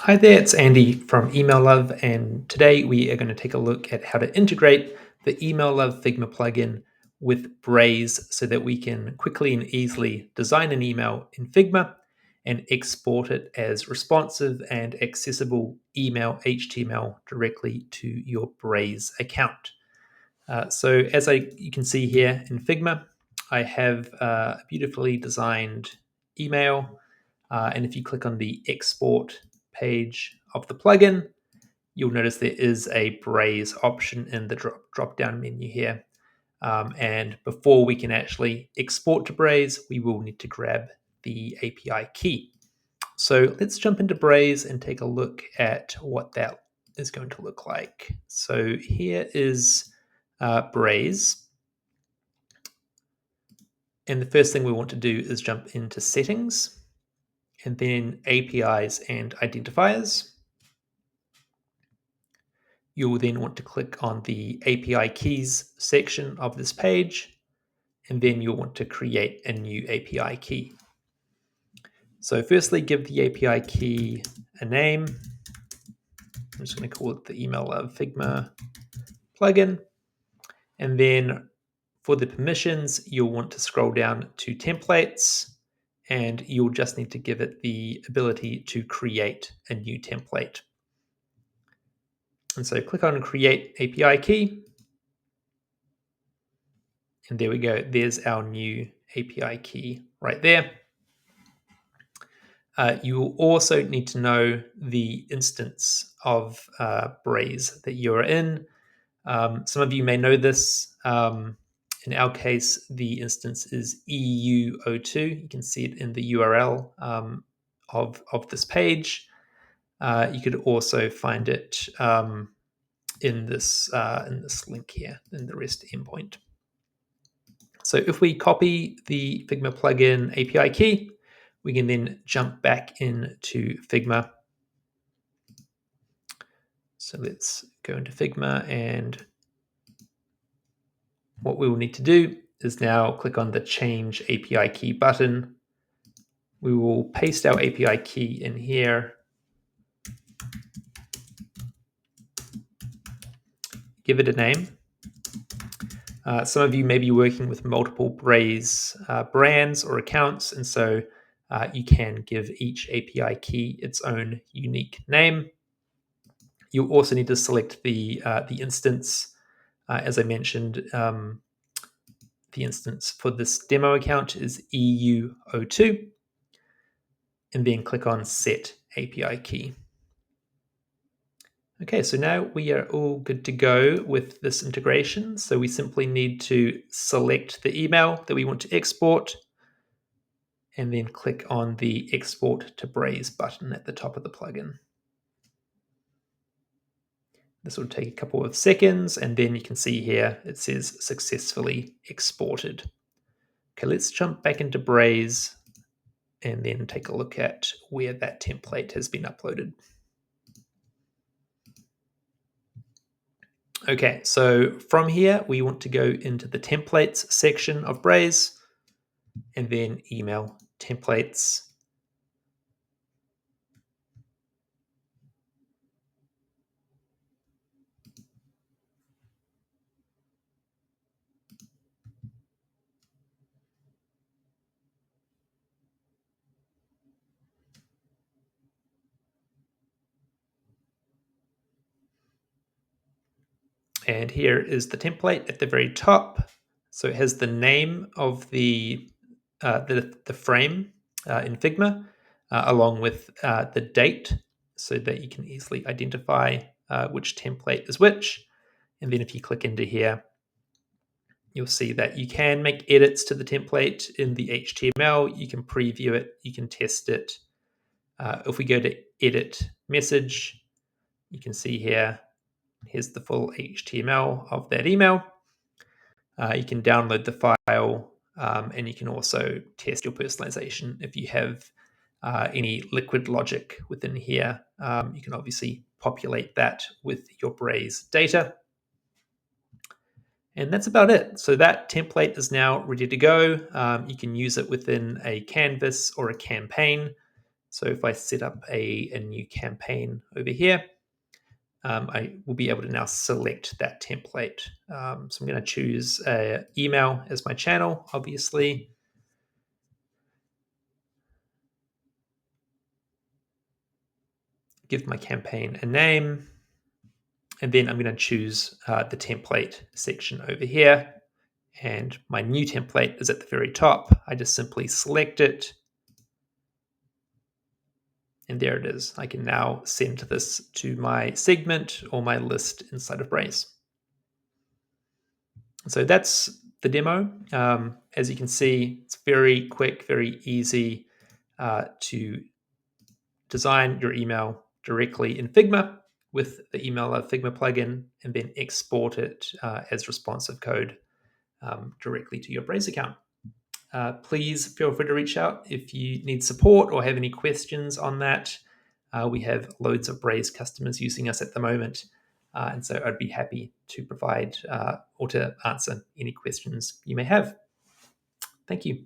Hi there, it's Andy from Email Love, and today we are going to take a look at how to integrate the Email Love Figma plugin with Braze so that we can quickly and easily design an email in Figma and export it as responsive and accessible email HTML directly to your Braze account. So as you can see here in Figma, I have a beautifully designed email. And if you click on the export page of the plugin, you'll notice there is a Braze option in the drop-down menu here. And before we can actually export to Braze, we will need to grab the API key. So let's jump into Braze and take a look at what that is going to look like. So here is Braze. And the first thing we want to do is jump into settings and then APIs and identifiers. You'll then want to click on the API keys section of this page, and then you'll want to create a new API key. So firstly, give the API key a name. I'm just going to call it the Email Love Figma plugin. And then for the permissions, you'll want to scroll down to templates, and you'll just need to give it the ability to create a new template. And so click on Create API Key. And there we go. There's our new API key right there. You will also need to know the instance of Braze that you're in. Some of you may know this. In our case, the instance is EU02. You can see it in the URL of this page. You could also find it in this link here in the REST endpoint. So if we copy the Figma plugin API key, we can then jump back into Figma. So let's go into Figma, and what we will need to do is now click on the Change API Key button. We will paste our API key in here. Give it a name. Some of you may be working with multiple Braze brands or accounts, and so you can give each API key its own unique name. You'll also need to select the instance. As I mentioned, the instance for this demo account is EU02, and then click on Set API Key. Okay, so now we are all good to go with this integration. So we simply need to select the email that we want to export, and then click on the Export to Braze button at the top of the plugin. This will take a couple of seconds, and then you can see here it says successfully exported. Okay, let's jump back into Braze and then take a look at where that template has been uploaded. Okay, so from here, we want to go into the templates section of Braze and then email templates. And here is the template at the very top. So it has the name of the frame in Figma, along with the date, so that you can easily identify which template is which. And then if you click into here, you'll see that you can make edits to the template in the HTML. You can preview it, you can test it. If we go to edit message, you can see here, here's the full HTML of that email. You can download the file, and you can also test your personalization. If you have any liquid logic within here, you can obviously populate that with your Braze data. And that's about it. So that template is now ready to go. You can use it within a canvas or a campaign So if I set up a new campaign over here, I will be able to now select that template. So I'm going to choose email as my channel, obviously. Give my campaign a name. And then I'm going to choose the template section over here. And my new template is at the very top. I just simply select it. And there it is. I can now send this to my segment or my list inside of Braze. So that's the demo. As you can see, it's very quick, very easy to design your email directly in Figma with the Email Love Figma plugin, and then export it as responsive code directly to your Braze account. Please feel free to reach out if you need support or have any questions on that. We have loads of Braze customers using us at the moment, and so I'd be happy to provide or to answer any questions you may have. Thank you.